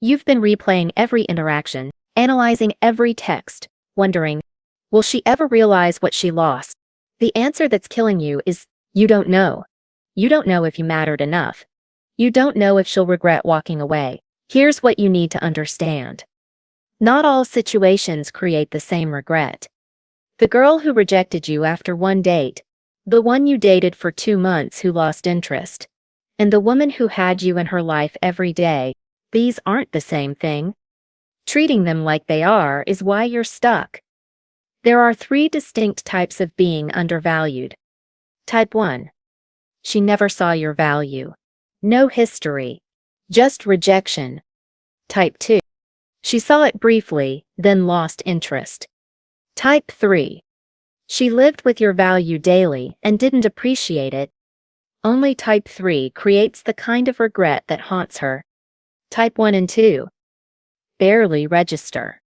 You've been replaying every interaction, analyzing every text, wondering, will she ever realize what she lost? The answer that's killing you is, you don't know. You don't know if you mattered enough. You don't know if she'll regret walking away. Here's what you need to understand. Not all situations create the same regret. The girl who rejected you after one date, the one you dated for 2 months who lost interest, and the woman who had you in her life every day, these aren't the same thing. Treating them like they are is why you're stuck. There are 3 distinct types of being undervalued. Type 1. She never saw your value. No history. Just rejection. Type 2. She saw it briefly, then lost interest. Type 3. She lived with your value daily and didn't appreciate it. Only Type 3 creates the kind of regret that haunts her. Type 1 and 2. Barely register.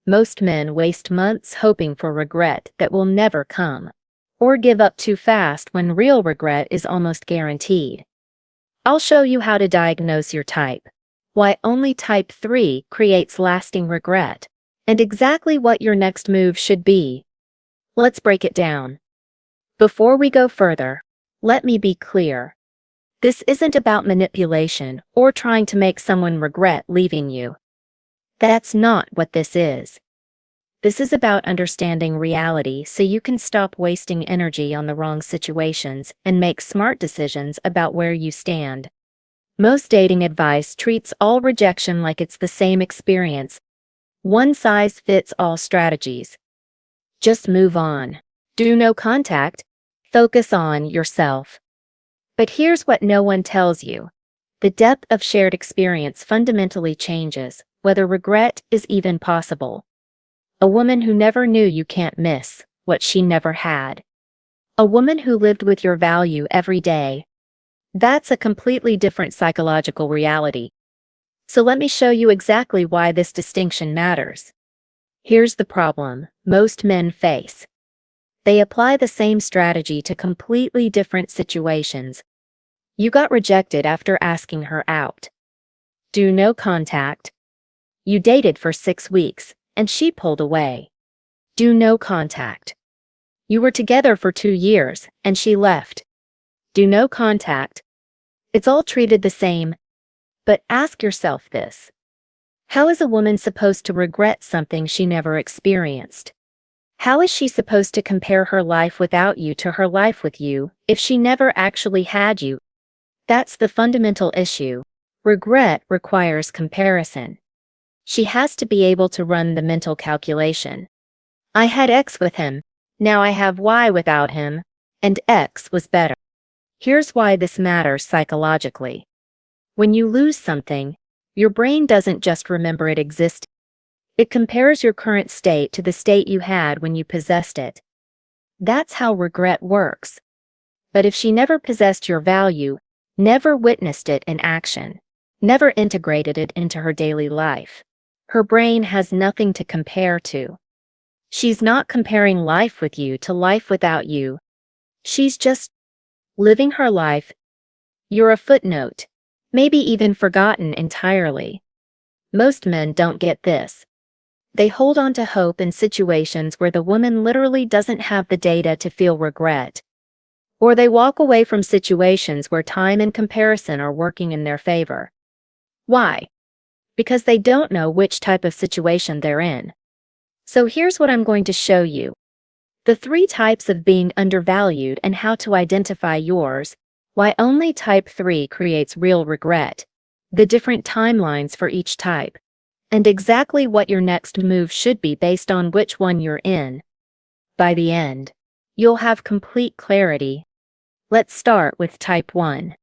Most men waste months hoping for regret that will never come, or give up too fast when real regret is almost guaranteed. I'll show you how to diagnose your type, why only Type 3 creates lasting regret, and exactly what your next move should be. Let's break it down. Before we go further, let me be clear. This isn't about manipulation or trying to make someone regret leaving you. That's not what this is. This is about understanding reality so you can stop wasting energy on the wrong situations and make smart decisions about where you stand. Most dating advice treats all rejection like it's the same experience. One-size-fits-all strategies. Just move on. Do no contact. Focus on yourself. But here's what no one tells you. The depth of shared experience fundamentally changes, whether regret is even possible. A woman who never knew you can't miss what she never had. A woman who lived with your value every day. That's a completely different psychological reality. So let me show you exactly why this distinction matters. Here's the problem most men face. They apply the same strategy to completely different situations. You got rejected after asking her out. Do no contact. You dated for 6 weeks, and she pulled away. Do no contact. You were together for 2 years, and she left. Do no contact. It's all treated the same. But ask yourself this. How is a woman supposed to regret something she never experienced? How is she supposed to compare her life without you to her life with you if she never actually had you? That's the fundamental issue. Regret requires comparison. She has to be able to run the mental calculation. I had X with him, now I have Y without him, and X was better. Here's why this matters psychologically. When you lose something, your brain doesn't just remember it existed. It compares your current state to the state you had when you possessed it. That's how regret works. But if she never possessed your value, never witnessed it in action, never integrated it into her daily life, her brain has nothing to compare to. She's not comparing life with you to life without you. She's just living her life. You're a footnote, maybe even forgotten entirely. Most men don't get this. They hold on to hope in situations where the woman literally doesn't have the data to feel regret. Or they walk away from situations where time and comparison are working in their favor. Why? Because they don't know which type of situation they're in. So here's what I'm going to show you. The 3 types of being undervalued and how to identify yours, why only Type 3 creates real regret, the different timelines for each type, and exactly what your next move should be based on which one you're in. By the end, you'll have complete clarity. Let's start with Type 1.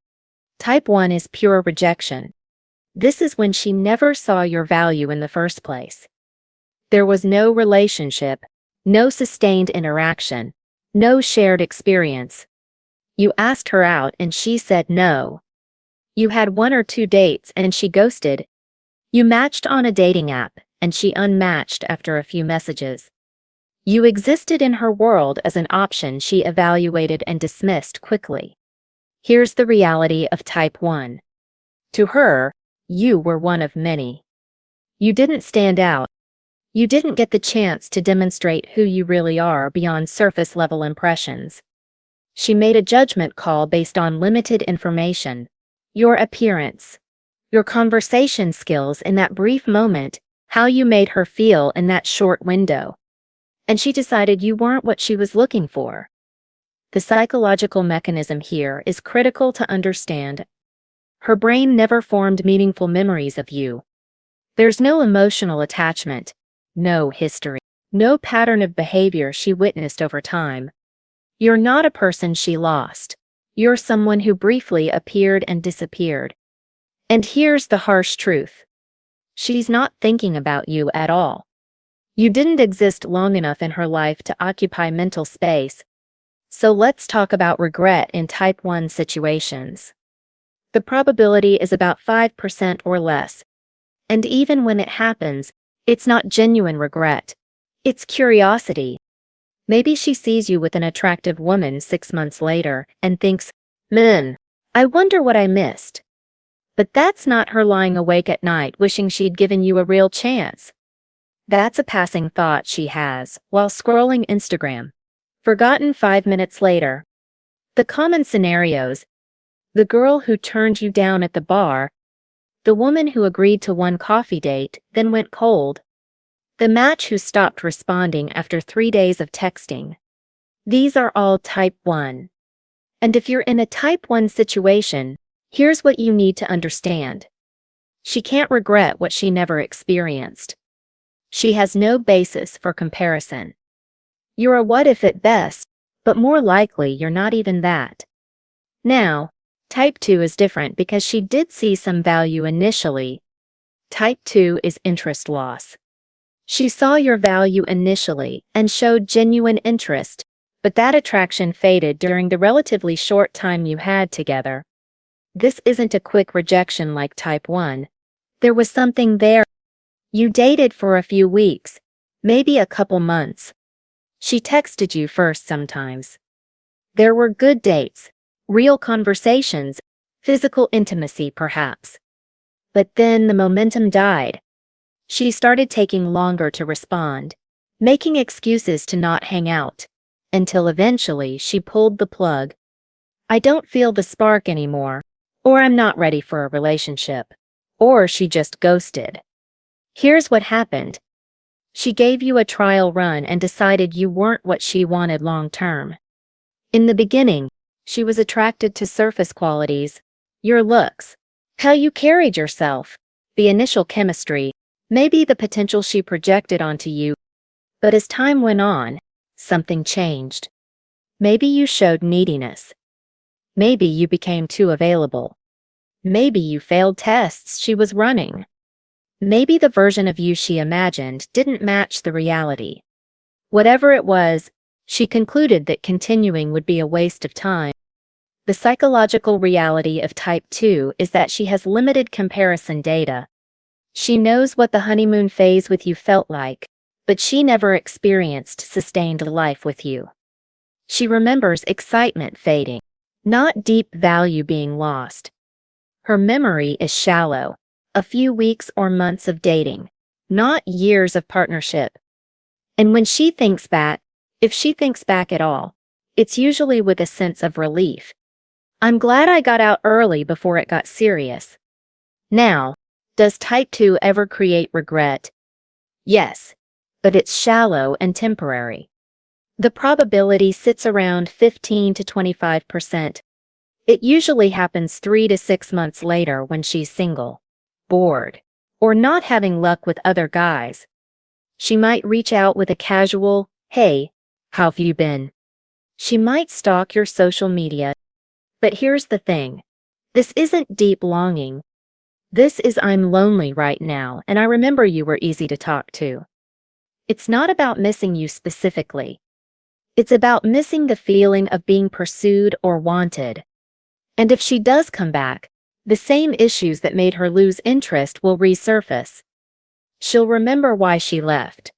Type 1 is pure rejection. This is when she never saw your value in the first place. There was no relationship, no sustained interaction, no shared experience. You asked her out and she said no. You had 1 or 2 dates and she ghosted. You matched on a dating app and she unmatched after a few messages. You existed in her world as an option she evaluated and dismissed quickly. Here's the reality of Type 1. To her, You were one of many. You didn't stand out. You didn't get the chance to demonstrate who you really are beyond surface-level impressions. She made a judgment call based on limited information. Your appearance, your conversation skills in that brief moment, how you made her feel in that short window. And she decided you weren't what she was looking for. The psychological mechanism here is critical to understand. Her brain never formed meaningful memories of you. There's no emotional attachment, no history, no pattern of behavior she witnessed over time. You're not a person she lost. You're someone who briefly appeared and disappeared. And here's the harsh truth. She's not thinking about you at all. You didn't exist long enough in her life to occupy mental space. So let's talk about regret in type 1 situations. The probability is about 5% or less. And even when it happens, it's not genuine regret. It's curiosity. Maybe she sees you with an attractive woman 6 months later and thinks, "Man, I wonder what I missed." But that's not her lying awake at night wishing she'd given you a real chance. That's a passing thought she has while scrolling Instagram. Forgotten 5 minutes later. The common scenarios: the girl who turned you down at the bar, the woman who agreed to one coffee date, then went cold, the match who stopped responding after 3 days of texting. These are all type 1. And if you're in a type 1 situation, here's what you need to understand. She can't regret what she never experienced. She has no basis for comparison. You're a what if at best, but more likely you're not even that. Now, type 2 is different because she did see some value initially. Type 2 is interest loss. She saw your value initially and showed genuine interest, but that attraction faded during the relatively short time you had together. This isn't a quick rejection like type 1. There was something there. You dated for a few weeks, maybe a couple months. She texted you first sometimes. There were good dates, real conversations, physical intimacy perhaps. But then the momentum died. She started taking longer to respond, making excuses to not hang out, until eventually she pulled the plug. I don't feel the spark anymore, or I'm not ready for a relationship, or she just ghosted. Here's what happened. She gave you a trial run and decided you weren't what she wanted long term. In the beginning, she was attracted to surface qualities, your looks, how you carried yourself, the initial chemistry, maybe the potential she projected onto you. But as time went on, something changed. Maybe you showed neediness. Maybe you became too available. Maybe you failed tests she was running. Maybe the version of you she imagined didn't match the reality. Whatever it was, she concluded that continuing would be a waste of time. The psychological reality of type 2 is that she has limited comparison data. She knows what the honeymoon phase with you felt like, but she never experienced sustained life with you. She remembers excitement fading, not deep value being lost. Her memory is shallow, a few weeks or months of dating, not years of partnership. And when she thinks back, if she thinks back at all, it's usually with a sense of relief. I'm glad I got out early before it got serious. Now, does type 2 ever create regret? Yes, but it's shallow and temporary. The probability sits around 15 to 25%. It usually happens 3 to 6 months later when she's single, bored, or not having luck with other guys. She might reach out with a casual, "Hey, how have you been?" She might stalk your social media. But here's the thing. This isn't deep longing. This is "I'm lonely right now and I remember you were easy to talk to." It's not about missing you specifically. It's about missing the feeling of being pursued or wanted. And if she does come back, the same issues that made her lose interest will resurface. She'll remember why she left.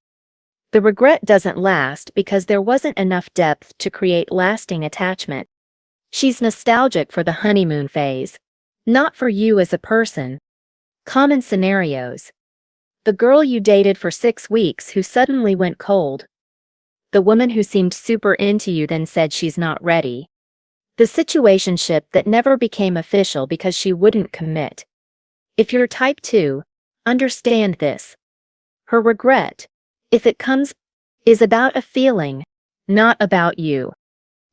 The regret doesn't last because there wasn't enough depth to create lasting attachment. She's nostalgic for the honeymoon phase, not for you as a person. Common scenarios. The girl you dated for 6 weeks who suddenly went cold. The woman who seemed super into you then said she's not ready. The situationship that never became official because she wouldn't commit. If you're type 2, understand this. Her regret, if it comes, is about a feeling, not about you.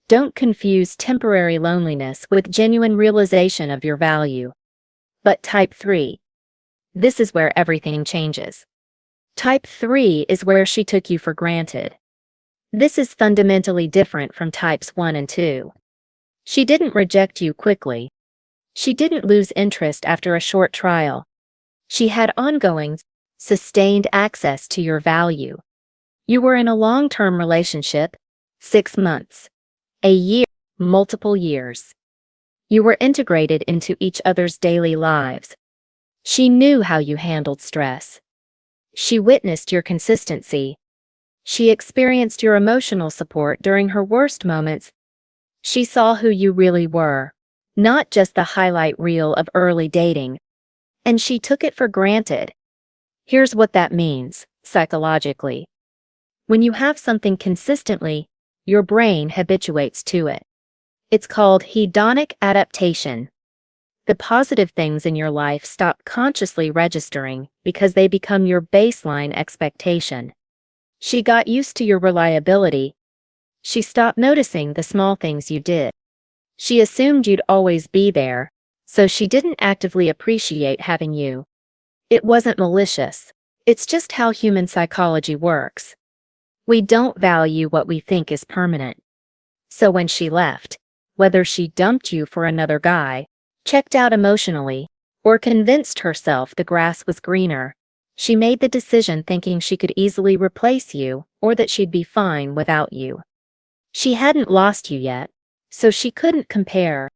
Don't confuse temporary loneliness with genuine realization of your value. But type 3. This is where everything changes. Type 3 is where she took you for granted. This is fundamentally different from types 1 and 2. She didn't reject you quickly. She didn't lose interest after a short trial. She had ongoing, sustained access to your value. You were in a long-term relationship, 6 months, a year, multiple years. You were integrated into each other's daily lives. She knew how you handled stress. She witnessed your consistency. She experienced your emotional support during her worst moments. She saw who you really were, not just the highlight reel of early dating. And she took it for granted. Here's what that means, psychologically. When you have something consistently, your brain habituates to it. It's called hedonic adaptation. The positive things in your life stop consciously registering because they become your baseline expectation. She got used to your reliability. She stopped noticing the small things you did. She assumed you'd always be there, so she didn't actively appreciate having you. It wasn't malicious. It's just how human psychology works. We don't value what we think is permanent. So when she left, whether she dumped you for another guy, checked out emotionally, or convinced herself the grass was greener, she made the decision thinking she could easily replace you or that she'd be fine without you. She hadn't lost you yet, so she couldn't compare.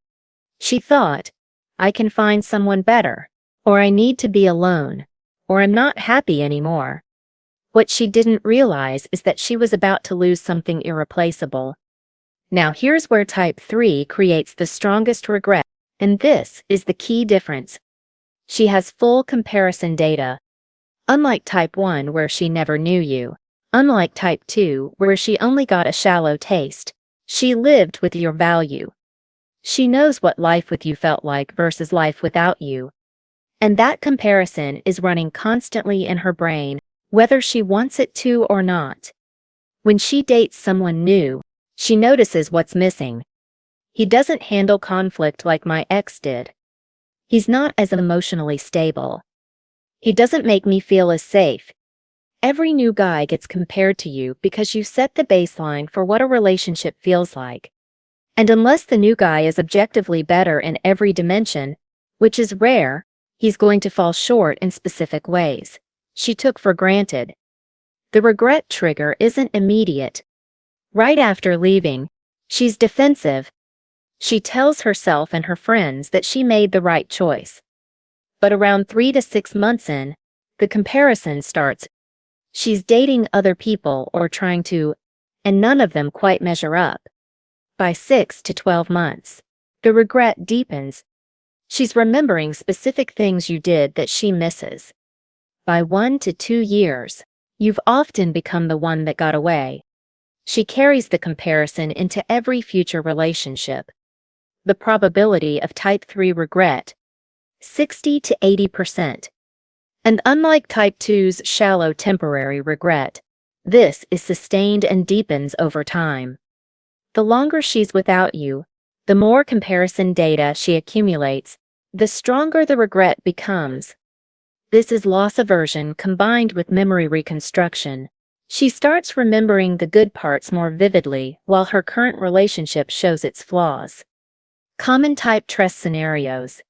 She thought, I can find someone better, or I need to be alone, or I'm not happy anymore. What she didn't realize is that she was about to lose something irreplaceable. Now here's where type 3 creates the strongest regret, and this is the key difference. She has full comparison data. Unlike type 1 where she never knew you, unlike type 2 where she only got a shallow taste, she lived with your value. She knows what life with you felt like versus life without you. And that comparison is running constantly in her brain, whether she wants it to or not. When she dates someone new, she notices what's missing. He doesn't handle conflict like my ex did. He's not as emotionally stable. He doesn't make me feel as safe. Every new guy gets compared to you because you set the baseline for what a relationship feels like. And unless the new guy is objectively better in every dimension, which is rare, he's going to fall short in specific ways she took for granted. The regret trigger isn't immediate. Right after leaving, she's defensive. She tells herself and her friends that she made the right choice. But around 3 to 6 months in, the comparison starts. She's dating other people or trying to, and none of them quite measure up. By 6 to 12 months, the regret deepens. She's remembering specific things you did that she misses. By 1 to 2 years, you've often become the one that got away. She carries the comparison into every future relationship. The probability of type 3 regret, 60 to 80%. And unlike type 2's shallow temporary regret, this is sustained and deepens over time. The longer she's without you, the more comparison data she accumulates, the stronger the regret becomes. This is loss aversion combined with memory reconstruction. She starts remembering the good parts more vividly while her current relationship shows its flaws. Common type trust scenarios.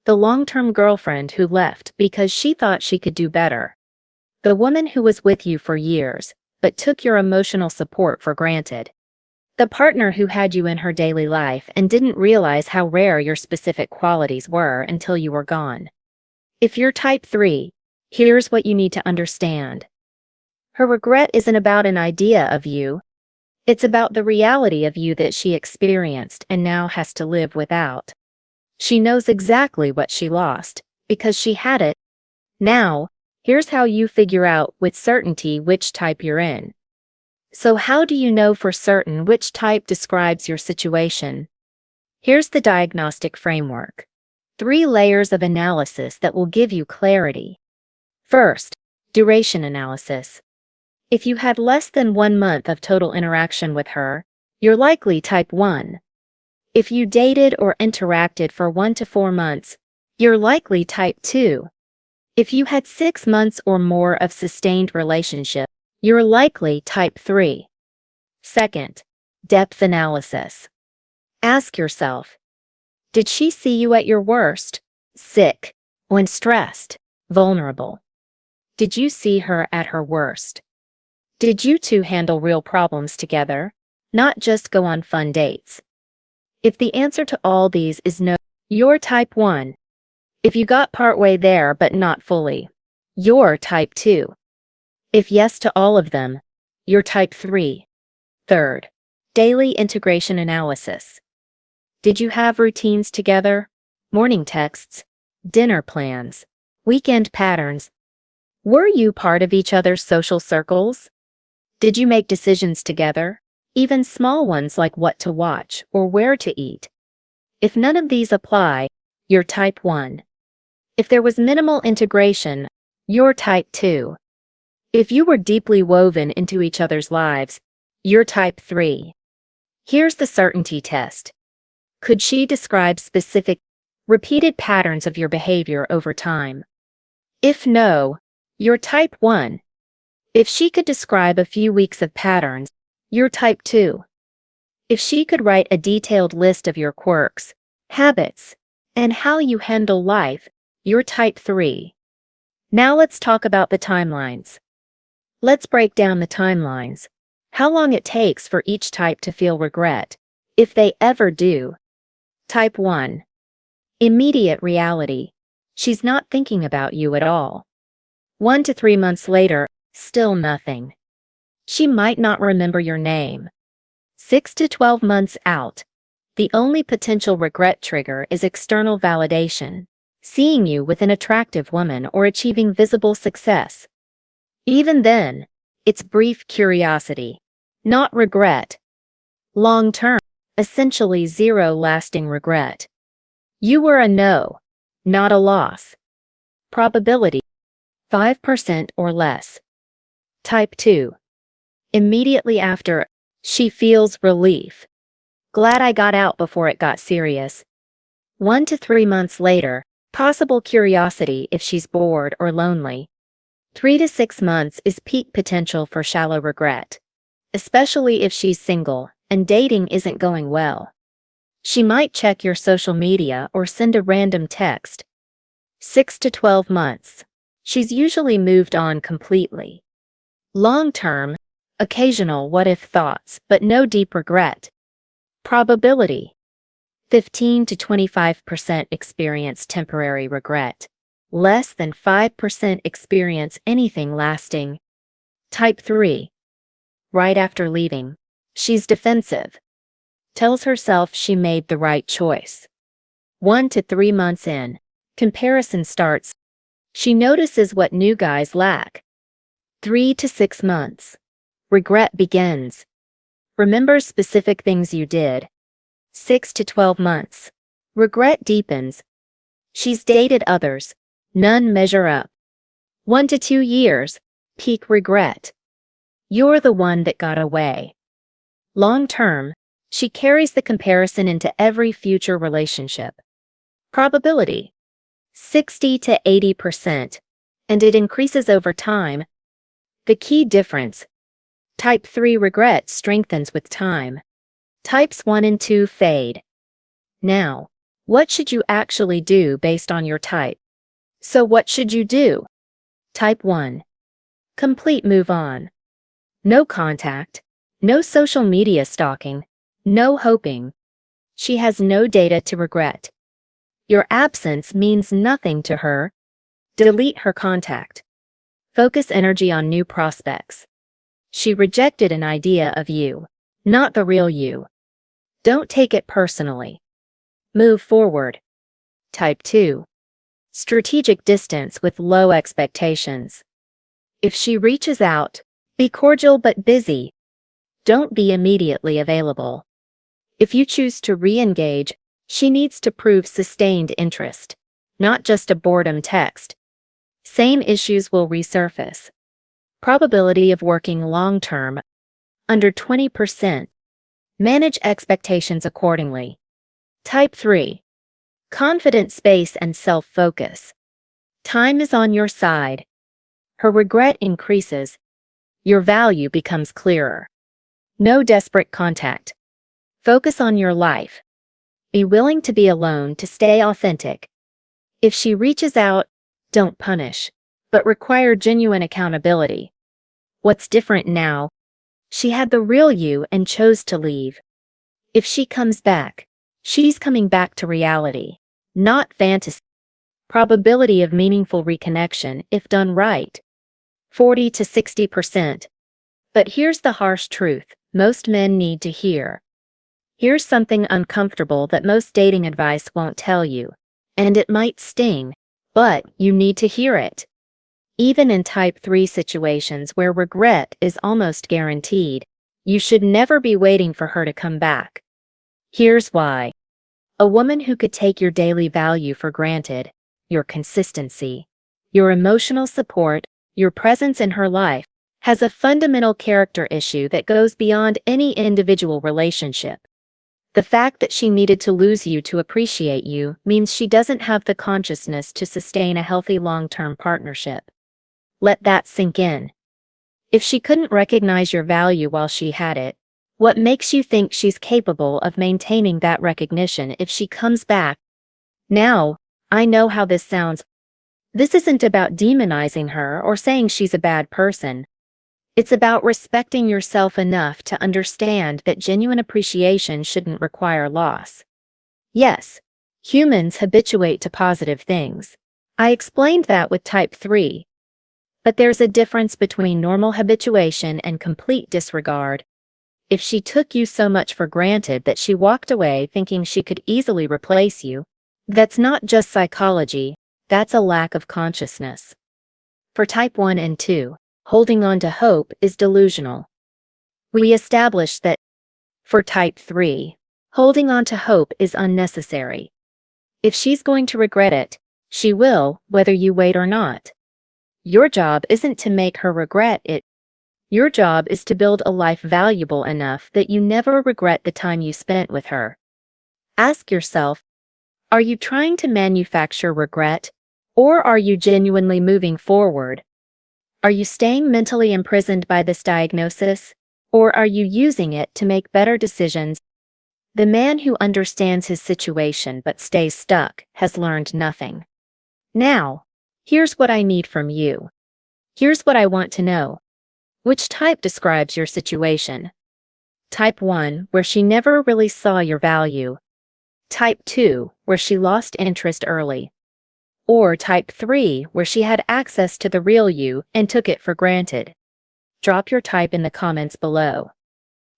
The long-term girlfriend who left because she thought she could do better. The woman who was with you for years, but took your emotional support for granted. The partner who had you in her daily life and didn't realize how rare your specific qualities were until you were gone. If you're type 3, here's what you need to understand. Her regret isn't about an idea of you. It's about the reality of you that she experienced and now has to live without. She knows exactly what she lost, because she had it. Now, here's how you figure out with certainty which type you're in. So how do you know for certain which type describes your situation? Here's the diagnostic framework. 3 layers of analysis that will give you clarity. First, duration analysis. If you had less than 1 month of total interaction with her, you're likely type 1. If you dated or interacted for 1 to 4 months, you're likely type 2. If you had 6 months or more of sustained relationship, you're likely type 3. Second, depth analysis. Ask yourself, did she see you at your worst, sick, when stressed, vulnerable? Did you see her at her worst? Did you two handle real problems together, not just go on fun dates? If the answer to all these is no, you're type 1. If you got partway there but not fully, you're type 2. If yes to all of them, you're type 3. Third, daily integration analysis. Did you have routines together? Morning texts, dinner plans, weekend patterns? Were you part of each other's social circles? Did you make decisions together, even small ones like what to watch or where to eat? If none of these apply, you're type 1. If there was minimal integration, you're type 2. If you were deeply woven into each other's lives, you're type 3. Here's the certainty test. Could she describe specific, repeated patterns of your behavior over time? If no, you're type 1. If she could describe a few weeks of patterns, you're type 2. If she could write a detailed list of your quirks, habits, and how you handle life, you're type 3. Now let's talk about the timelines. Let's break down the timelines. How long it takes for each type to feel regret, if they ever do. Type 1. Immediate reality. She's not thinking about you at all. 1 to 3 months later, still nothing. She might not remember your name. 6 to 12 months out, the only potential regret trigger is external validation, seeing you with an attractive woman or achieving visible success. Even then, it's brief curiosity, not regret. Long term, essentially zero lasting regret. You were a no, not a loss. Probability, 5% or less. Type 2. Immediately after, she feels relief. Glad I got out before it got serious. 1 to 3 months later, possible curiosity if she's bored or lonely. 3 to 6 months is peak potential for shallow regret, especially if she's single and dating isn't going well. She might check your social media or send a random text. 6 to 12 months. She's usually moved on completely. Long-term, occasional what-if thoughts, but no deep regret. Probability, 15 to 25% experience temporary regret. Less than 5% experience anything lasting. Type 3. Right after leaving, she's defensive. Tells herself she made the right choice. 1 to 3 months in, comparison starts. She notices what new guys lack. 3 to 6 months. Regret begins. Remembers specific things you did. 6 to 12 months. Regret deepens. She's dated others. None measure up. 1 to 2 years. Peak regret. You're the one that got away. Long term, she carries the comparison into every future relationship. Probability, 60 to 80%, and it increases over time. The key difference. Type 3 regret strengthens with time. Types 1 and 2 fade. Now, what should you actually do based on your type? So what should you do? Type 1. Complete move on. No contact, no social media stalking, no hoping. She has no data to regret. Your absence means nothing to her. Delete her contact. Focus energy on new prospects. She rejected an idea of you, not the real you. Don't take it personally. Move forward. Type 2. Strategic distance with low expectations. If she reaches out, be cordial but busy. Don't be immediately available. If you choose to re-engage, she needs to prove sustained interest, not just a boredom text. Same issues will resurface. Probability of working long-term, under 20%. Manage expectations accordingly. Type 3. Confident space and self-focus. Time is on your side. Her regret increases. Your value becomes clearer. No desperate contact. Focus on your life. Be willing to be alone to stay authentic. If she reaches out, don't punish, but require genuine accountability. What's different now? She had the real you and chose to leave. If she comes back, she's coming back to reality, not fantasy. Probability of meaningful reconnection if done right, 40 to 60%. But here's the harsh truth most men need to hear. Here's something uncomfortable that most dating advice won't tell you, and it might sting, but you need to hear it. Even in Type 3 situations where regret is almost guaranteed, you should never be waiting for her to come back. Here's why. A woman who could take your daily value for granted, your consistency, your emotional support, your presence in her life, has a fundamental character issue that goes beyond any individual relationship. The fact that she needed to lose you to appreciate you means she doesn't have the consciousness to sustain a healthy long-term partnership. Let that sink in. If she couldn't recognize your value while she had it, what makes you think she's capable of maintaining that recognition if she comes back? Now, I know how this sounds. This isn't about demonizing her or saying she's a bad person. It's about respecting yourself enough to understand that genuine appreciation shouldn't require loss. Yes, humans habituate to positive things. I explained that with Type 3. But there's a difference between normal habituation and complete disregard. If she took you so much for granted that she walked away thinking she could easily replace you, that's not just psychology, that's a lack of consciousness. For Type 1 and 2, holding on to hope is delusional. We established that. For Type 3, holding on to hope is unnecessary. If she's going to regret it, she will, whether you wait or not. Your job isn't to make her regret it. Your job is to build a life valuable enough that you never regret the time you spent with her. Ask yourself, are you trying to manufacture regret, or are you genuinely moving forward? Are you staying mentally imprisoned by this diagnosis, or are you using it to make better decisions? The man who understands his situation but stays stuck has learned nothing. Now, here's what I need from you. Here's what I want to know. Which type describes your situation? Type 1, where she never really saw your value. Type 2, where she lost interest early. Or Type 3, where she had access to the real you and took it for granted. Drop your type in the comments below.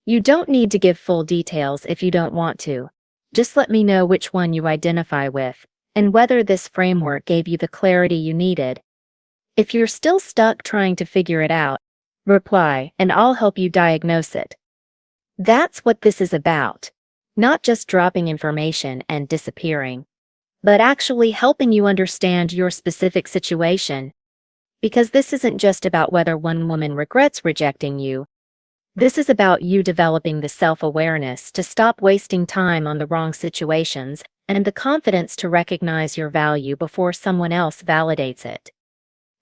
You don't need to give full details if you don't want to. Just let me know which one you identify with, and whether this framework gave you the clarity you needed. If you're still stuck trying to figure it out, reply and I'll help you diagnose it. That's what this is about. Not just dropping information and disappearing, but actually helping you understand your specific situation. Because this isn't just about whether one woman regrets rejecting you. This is about you developing the self-awareness to stop wasting time on the wrong situations and the confidence to recognize your value before someone else validates it.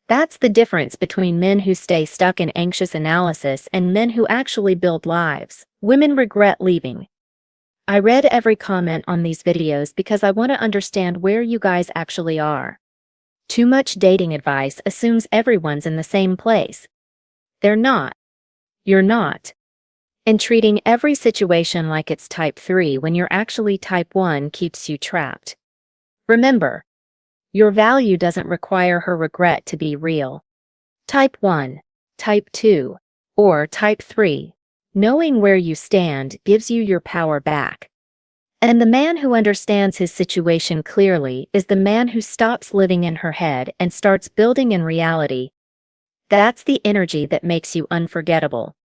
That's the difference between men who stay stuck in anxious analysis and men who actually build lives. Women regret leaving. I read every comment on these videos because I want to understand where you guys actually are. Too much dating advice assumes everyone's in the same place. They're not. You're not. And treating every situation like it's Type 3 when you're actually Type 1 keeps you trapped. Remember, your value doesn't require her regret to be real. Type 1, Type 2, or Type 3, knowing where you stand gives you your power back. And the man who understands his situation clearly is the man who stops living in her head and starts building in reality. That's the energy that makes you unforgettable.